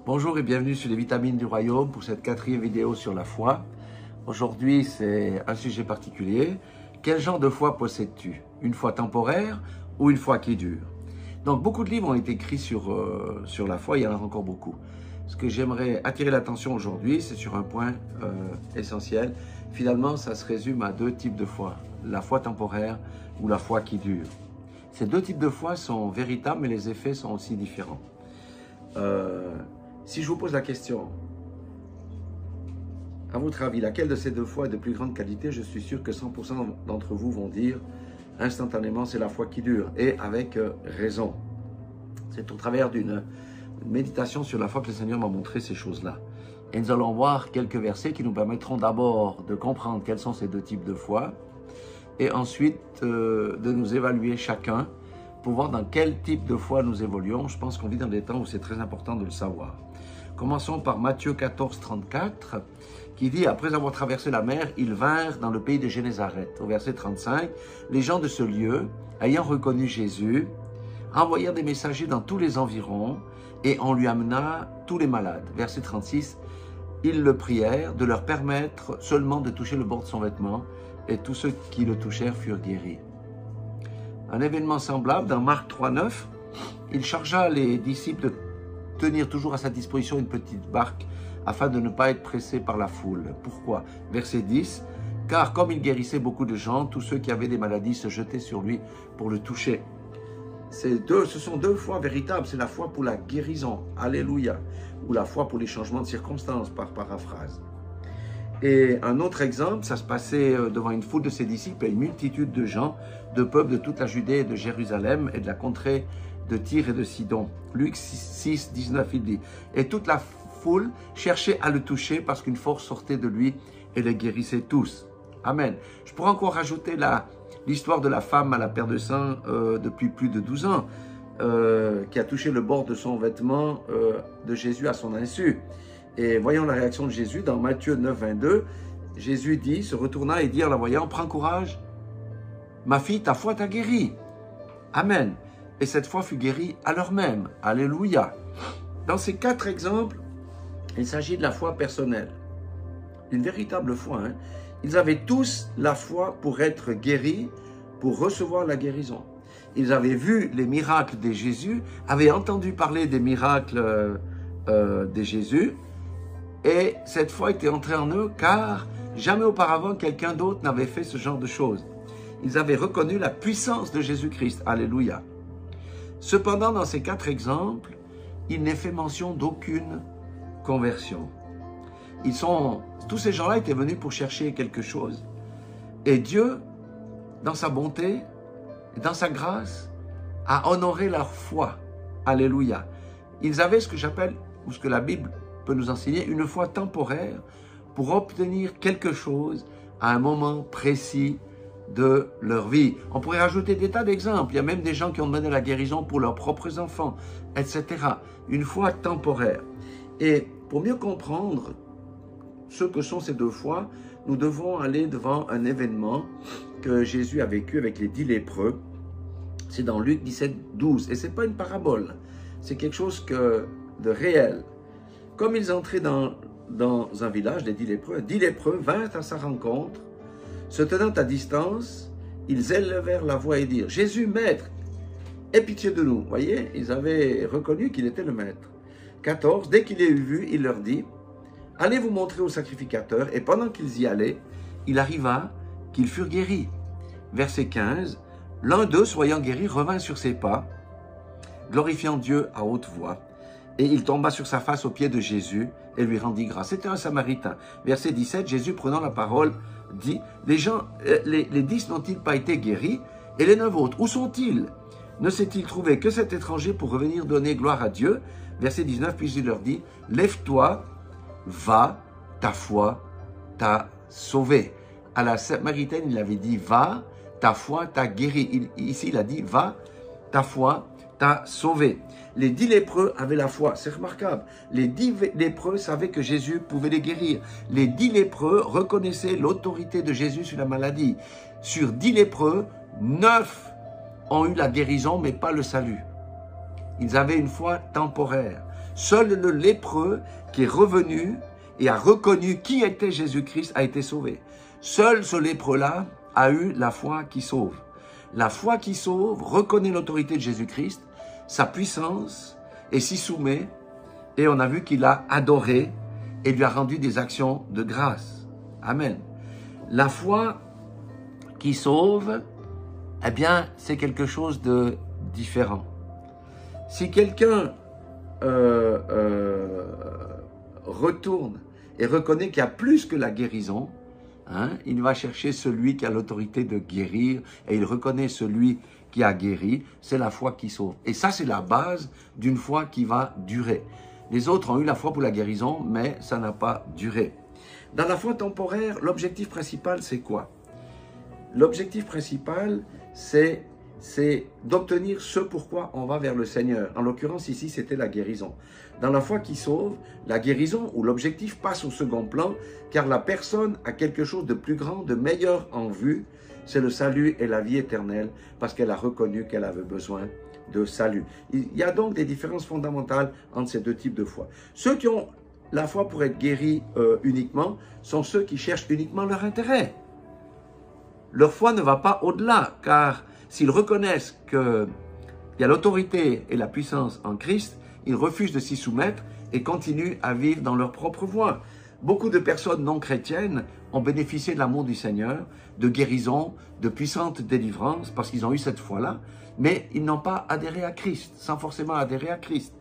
Bonjour et bienvenue sur les vitamines du royaume pour cette 4e vidéo sur la foi. Aujourd'hui, c'est un sujet particulier. Quel genre de foi possèdes-tu? Une foi temporaire ou une foi qui dure? Donc, beaucoup de livres ont été écrits sur la foi, il y en a encore beaucoup. Ce que j'aimerais attirer l'attention aujourd'hui, c'est sur un point essentiel. Finalement, ça se résume à deux types de foi, la foi temporaire ou la foi qui dure. Ces deux types de foi sont véritables, mais les effets sont aussi différents. Si je vous pose la question, à votre avis, laquelle de ces deux foi est de plus grande qualité? Je suis sûr que 100% d'entre vous vont dire instantanément c'est la foi qui dure, et avec raison. C'est au travers d'une méditation sur la foi que le Seigneur m'a montré ces choses-là. Et nous allons voir quelques versets qui nous permettront d'abord de comprendre quels sont ces deux types de foi, et ensuite de nous évaluer chacun pour voir dans quel type de foi nous évoluons. Je pense qu'on vit dans des temps où c'est très important de le savoir. Commençons par Matthieu 14, 34, qui dit « Après avoir traversé la mer, ils vinrent dans le pays de Génézareth. » Au verset 35, « Les gens de ce lieu, ayant reconnu Jésus, envoyèrent des messagers dans tous les environs, et on lui amena tous les malades. » Verset 36, « Ils le prièrent de leur permettre seulement de toucher le bord de son vêtement, et tous ceux qui le touchèrent furent guéris. » Un événement semblable, dans Marc 3, 9, il chargea les disciples de tenir toujours à sa disposition une petite barque afin de ne pas être pressés par la foule. Pourquoi? Verset 10, « Car comme il guérissait beaucoup de gens, tous ceux qui avaient des maladies se jetaient sur lui pour le toucher. » Ce sont deux fois véritables, c'est la foi pour la guérison, alléluia, ou la foi pour les changements de circonstances, par paraphrase. Et un autre exemple, ça se passait devant une foule de ses disciples et une multitude de gens, de peuples de toute la Judée et de Jérusalem et de la contrée de Tyr et de Sidon. Luc 6, 19, il dit « Et toute la foule cherchait à le toucher parce qu'une force sortait de lui et les guérissait tous. » Amen. Je pourrais encore rajouter l'histoire de la femme à la paire de sang depuis plus de 12 ans, qui a touché le bord de son vêtement de Jésus à son insu. Et voyons la réaction de Jésus dans Matthieu 9, 22. Jésus dit, se retourna et dit en la voyant, « Prends courage, ma fille, ta foi t'a guérie. » Amen. Et cette foi fut guérie à l'heure même. Alléluia. Dans ces 4 exemples, il s'agit de la foi personnelle. Une véritable foi. Hein? Ils avaient tous la foi pour être guéris, pour recevoir la guérison. Ils avaient vu les miracles de Jésus, avaient entendu parler des miracles de Jésus, et cette foi était entrée en eux car jamais auparavant quelqu'un d'autre n'avait fait ce genre de choses. Ils avaient reconnu la puissance de Jésus-Christ. Alléluia. Cependant, dans ces 4 exemples, il n'est fait mention d'aucune conversion. Tous ces gens-là étaient venus pour chercher quelque chose. Et Dieu, dans sa bonté et dans sa grâce, a honoré leur foi. Alléluia. Ils avaient ce que j'appelle, ou ce que la Bible peut nous enseigner, une foi temporaire pour obtenir quelque chose à un moment précis de leur vie. On pourrait rajouter des tas d'exemples. Il y a même des gens qui ont demandé la guérison pour leurs propres enfants, etc. Une foi temporaire. Et pour mieux comprendre ce que sont ces deux fois, nous devons aller devant un événement que Jésus a vécu avec les 10 lépreux. C'est dans Luc 17, 12. Et ce n'est pas une parabole. C'est quelque chose de réel. Comme ils entraient dans un village, les 10 lépreux vinrent à sa rencontre. Se tenant à distance, ils élevèrent la voix et dirent « Jésus, Maître, aie pitié de nous. » Vous voyez, ils avaient reconnu qu'il était le Maître. 14. Dès qu'il les eut vus, il leur dit « Allez vous montrer au sacrificateur. » Et pendant qu'ils y allaient, il arriva qu'ils furent guéris. Verset 15. L'un d'eux, soyant guéri, revint sur ses pas, glorifiant Dieu à haute voix. Et il tomba sur sa face aux pieds de Jésus et lui rendit grâce. C'était un Samaritain. Verset 17, Jésus prenant la parole dit, les 10 n'ont-ils pas été guéris? Et les 9 autres, où sont-ils? Ne s'est-il trouvé que cet étranger pour revenir donner gloire à Dieu? Verset 19, puis il leur dit, lève-toi, va, ta foi t'a sauvé. À la Samaritaine, il avait dit, va, ta foi t'a guéri. Ici, il a dit, va, ta foi t'a sauvé. Les 10 lépreux avaient la foi, c'est remarquable. Les 10 lépreux savaient que Jésus pouvait les guérir. Les 10 lépreux reconnaissaient l'autorité de Jésus sur la maladie. Sur 10 lépreux, 9 ont eu la guérison, mais pas le salut. Ils avaient une foi temporaire. Seul le lépreux qui est revenu et a reconnu qui était Jésus-Christ a été sauvé. Seul ce lépreux-là a eu la foi qui sauve. La foi qui sauve reconnaît l'autorité de Jésus-Christ, sa puissance, et s'y soumet. Et on a vu qu'il a adoré et lui a rendu des actions de grâce. Amen. La foi qui sauve, eh bien, c'est quelque chose de différent. Si quelqu'un retourne et reconnaît qu'il y a plus que la guérison, hein, il va chercher celui qui a l'autorité de guérir et il reconnaît celui qui a guéri, c'est la foi qui sauve. Et ça, c'est la base d'une foi qui va durer. Les autres ont eu la foi pour la guérison, mais ça n'a pas duré. Dans la foi temporaire, l'objectif principal, c'est quoi? L'objectif principal, c'est d'obtenir ce pourquoi on va vers le Seigneur. En l'occurrence, ici, c'était la guérison. Dans la foi qui sauve, la guérison ou l'objectif passe au second plan, car la personne a quelque chose de plus grand, de meilleur en vue, c'est le salut et la vie éternelle, parce qu'elle a reconnu qu'elle avait besoin de salut. Il y a donc des différences fondamentales entre ces deux types de foi. Ceux qui ont la foi pour être guéris uniquement sont ceux qui cherchent uniquement leur intérêt. Leur foi ne va pas au-delà, car s'ils reconnaissent qu'il y a l'autorité et la puissance en Christ, ils refusent de s'y soumettre et continuent à vivre dans leur propre voie. Beaucoup de personnes non chrétiennes ont bénéficié de l'amour du Seigneur, de guérison, de puissante délivrance, parce qu'ils ont eu cette foi-là, mais ils n'ont pas adhéré à Christ, sans forcément adhérer à Christ.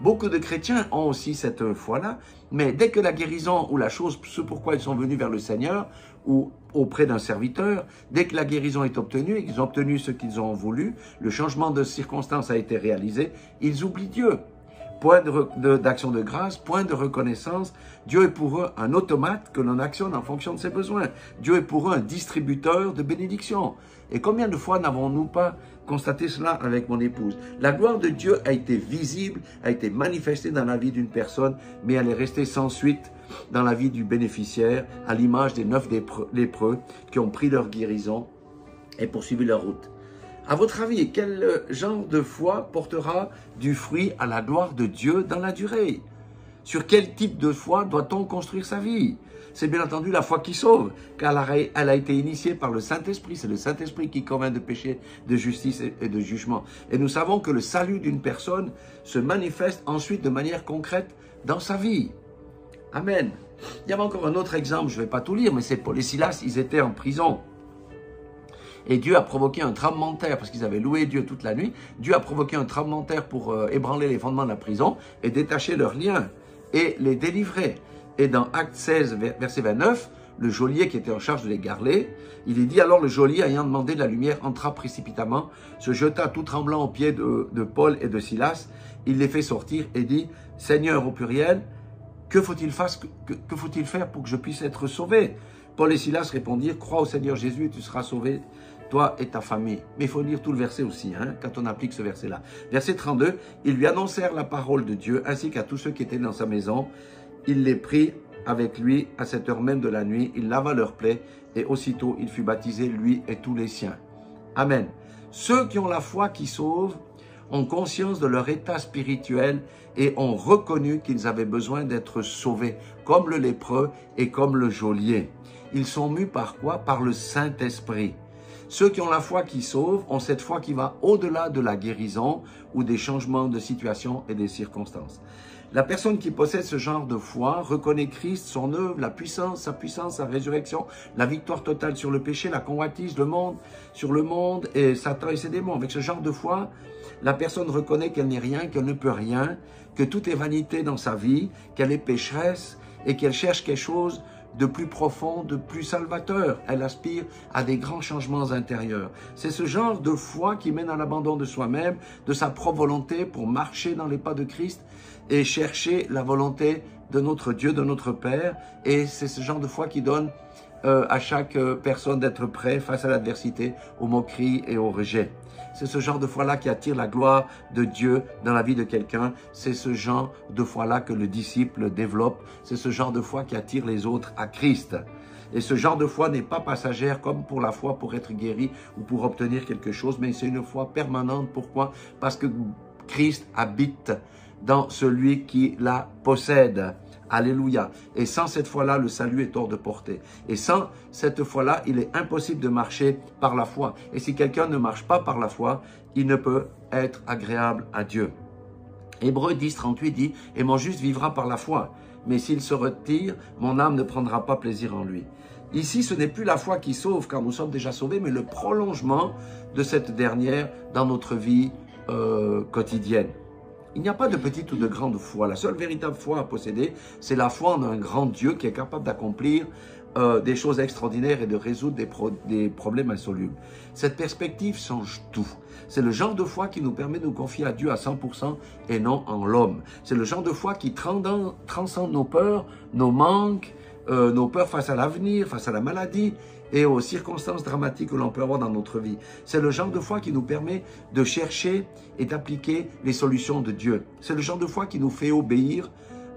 Beaucoup de chrétiens ont aussi cette foi-là, mais dès que la guérison ou la chose, ce pourquoi ils sont venus vers le Seigneur, ou auprès d'un serviteur, dès que la guérison est obtenue et qu'ils ont obtenu ce qu'ils ont voulu, le changement de circonstance a été réalisé, ils oublient Dieu. Point d'action de grâce, point de reconnaissance. Dieu est pour eux un automate que l'on actionne en fonction de ses besoins. Dieu est pour eux un distributeur de bénédictions. Et combien de fois n'avons-nous pas constaté cela avec mon épouse? La gloire de Dieu a été visible, a été manifestée dans la vie d'une personne, mais elle est restée sans suite dans la vie du bénéficiaire, à l'image des 9 lépreux qui ont pris leur guérison et poursuivi leur route. À votre avis, quel genre de foi portera du fruit à la gloire de Dieu dans la durée? Sur quel type de foi doit-on construire sa vie? C'est bien entendu la foi qui sauve, car elle a été initiée par le Saint-Esprit. C'est le Saint-Esprit qui convainc de péché, de justice et de jugement. Et nous savons que le salut d'une personne se manifeste ensuite de manière concrète dans sa vie. Amen. Il y avait encore un autre exemple, je ne vais pas tout lire, mais c'est Paul et Silas, ils étaient en prison. Et Dieu a provoqué un tremblement de terre, parce qu'ils avaient loué Dieu toute la nuit. Dieu a provoqué un tremblement de terre pour ébranler les fondements de la prison et détacher leurs liens et les délivrer. Et dans Acte 16, verset 29, le geôlier qui était en charge de les garder, il est dit, alors le geôlier, ayant demandé de la lumière, entra précipitamment, se jeta tout tremblant aux pieds de Paul et de Silas. Il les fait sortir et dit, Seigneur au pluriel, que faut-il faire pour que je puisse être sauvé? Paul et Silas répondirent, crois au Seigneur Jésus et tu seras sauvé, toi et ta famille. Mais il faut lire tout le verset aussi, hein, quand on applique ce verset-là. Verset 32, ils lui annoncèrent la parole de Dieu, ainsi qu'à tous ceux qui étaient dans sa maison. Il les prit avec lui à cette heure même de la nuit, il lava leurs plaies, et aussitôt il fut baptisé, lui et tous les siens. Amen. Ceux qui ont la foi qui sauve ont conscience de leur état spirituel et ont reconnu qu'ils avaient besoin d'être sauvés, comme le lépreux et comme le geôlier. Ils sont mus par quoi? Par le Saint-Esprit. Ceux qui ont la foi qui sauve ont cette foi qui va au-delà de la guérison ou des changements de situation et des circonstances. La personne qui possède ce genre de foi reconnaît Christ, son œuvre, sa puissance, sa résurrection, la victoire totale sur le péché, la convoitise, sur le monde et Satan et ses démons. Avec ce genre de foi, la personne reconnaît qu'elle n'est rien, qu'elle ne peut rien, que tout est vanité dans sa vie, qu'elle est pécheresse et qu'elle cherche quelque chose de plus profond, de plus salvateur. Elle aspire à des grands changements intérieurs. C'est ce genre de foi qui mène à l'abandon de soi-même, de sa propre volonté pour marcher dans les pas de Christ et chercher la volonté de notre Dieu, de notre Père. Et c'est ce genre de foi qui donne à chaque personne d'être prêt face à l'adversité, aux moqueries et au rejet. C'est ce genre de foi-là qui attire la gloire de Dieu dans la vie de quelqu'un. C'est ce genre de foi-là que le disciple développe. C'est ce genre de foi qui attire les autres à Christ. Et ce genre de foi n'est pas passagère comme pour la foi pour être guéri ou pour obtenir quelque chose, mais c'est une foi permanente. Pourquoi? Parce que Christ habite dans celui qui la possède. Alléluia. Et sans cette foi-là, le salut est hors de portée. Et sans cette foi-là, il est impossible de marcher par la foi. Et si quelqu'un ne marche pas par la foi, il ne peut être agréable à Dieu. Hébreux 10, 38 dit « Et mon juste vivra par la foi, mais s'il se retire, mon âme ne prendra pas plaisir en lui. » Ici, ce n'est plus la foi qui sauve, car nous sommes déjà sauvés, mais le prolongement de cette dernière dans notre vie quotidienne. Il n'y a pas de petite ou de grande foi. La seule véritable foi à posséder, c'est la foi en un grand Dieu qui est capable d'accomplir des choses extraordinaires et de résoudre des problèmes insolubles. Cette perspective change tout. C'est le genre de foi qui nous permet de nous confier à Dieu à 100% et non en l'homme. C'est le genre de foi qui transcende nos peurs, nos manques, nos peurs face à l'avenir, face à la maladie et aux circonstances dramatiques que l'on peut avoir dans notre vie. C'est le genre de foi qui nous permet de chercher et d'appliquer les solutions de Dieu. C'est le genre de foi qui nous fait obéir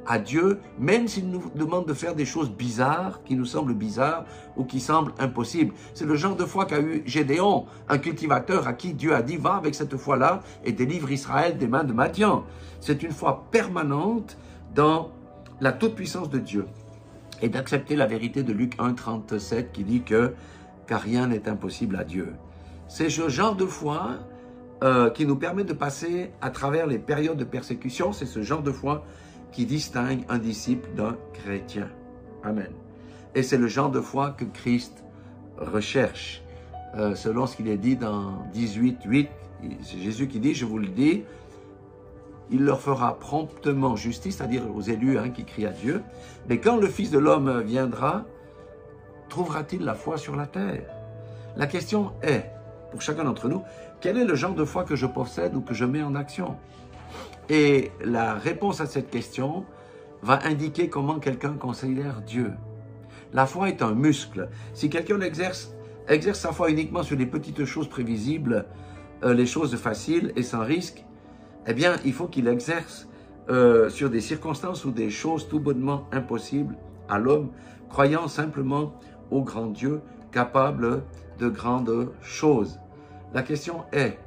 à Dieu, même s'il nous demande de faire des choses bizarres, qui nous semblent bizarres ou qui semblent impossibles. C'est le genre de foi qu'a eu Gédéon, un cultivateur à qui Dieu a dit « Va avec cette foi-là et délivre Israël des mains de Madian ». C'est une foi permanente dans la toute-puissance de Dieu et d'accepter la vérité de Luc 1, 37 qui dit que « car rien n'est impossible à Dieu ». C'est ce genre de foi qui nous permet de passer à travers les périodes de persécution. C'est ce genre de foi qui distingue un disciple d'un chrétien. Amen. Et c'est le genre de foi que Christ recherche. Selon ce qu'il est dit dans 18, 8, c'est Jésus qui dit, je vous le dis, il leur fera promptement justice, c'est-à-dire aux élus qui crient à Dieu. Mais quand le Fils de l'homme viendra, trouvera-t-il la foi sur la terre? La question est, pour chacun d'entre nous, quel est le genre de foi que je possède ou que je mets en action? Et la réponse à cette question va indiquer comment quelqu'un considère Dieu. La foi est un muscle. Si quelqu'un exerce sa foi uniquement sur les petites choses prévisibles, les choses faciles et sans risque, eh bien, il faut qu'il exerce sur des circonstances ou des choses tout bonnement impossibles à l'homme, croyant simplement au grand Dieu, capable de grandes choses. La question est,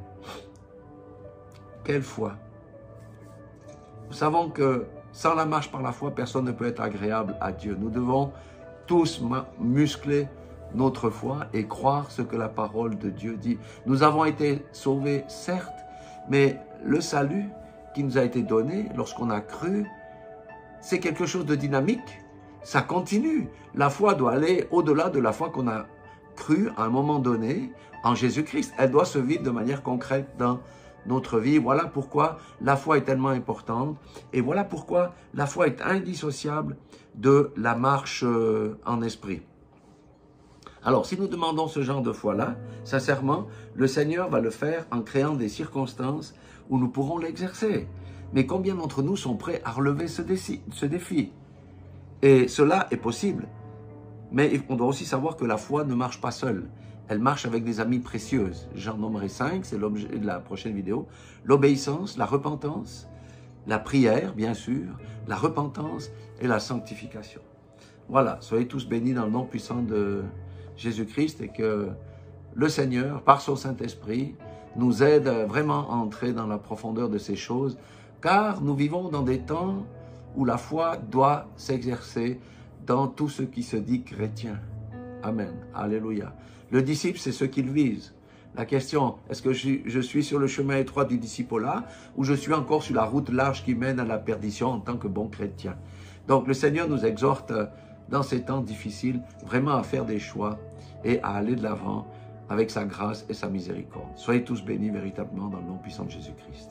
quelle foi? Nous savons que sans la marche par la foi, personne ne peut être agréable à Dieu. Nous devons tous muscler notre foi et croire ce que la parole de Dieu dit. Nous avons été sauvés, certes, mais le salut qui nous a été donné lorsqu'on a cru, c'est quelque chose de dynamique. Ça continue. La foi doit aller au-delà de la foi qu'on a cru à un moment donné en Jésus-Christ. Elle doit se vivre de manière concrète dans notre vie. Voilà pourquoi la foi est tellement importante et voilà pourquoi la foi est indissociable de la marche en esprit. Alors, si nous demandons ce genre de foi-là, sincèrement, le Seigneur va le faire en créant des circonstances où nous pourrons l'exercer. Mais combien d'entre nous sont prêts à relever ce défi? Et cela est possible. Mais on doit aussi savoir que la foi ne marche pas seule. Elle marche avec des amis précieuses. J'en nommerai 5, c'est l'objet de la prochaine vidéo. L'obéissance, la repentance, la prière, bien sûr, la repentance et la sanctification. Voilà, soyez tous bénis dans le nom puissant de Jésus-Christ et que le Seigneur, par son Saint-Esprit, nous aide vraiment à entrer dans la profondeur de ces choses, car nous vivons dans des temps où la foi doit s'exercer dans tout ce qui se dit chrétien. Amen. Alléluia. Le disciple, c'est ce qu'il vise. La question, est-ce que je suis sur le chemin étroit du disciple-là ou je suis encore sur la route large qui mène à la perdition en tant que bon chrétien? Donc le Seigneur nous exhorte dans ces temps difficiles vraiment à faire des choix et à aller de l'avant avec sa grâce et sa miséricorde. Soyez tous bénis véritablement dans le nom puissant de Jésus-Christ.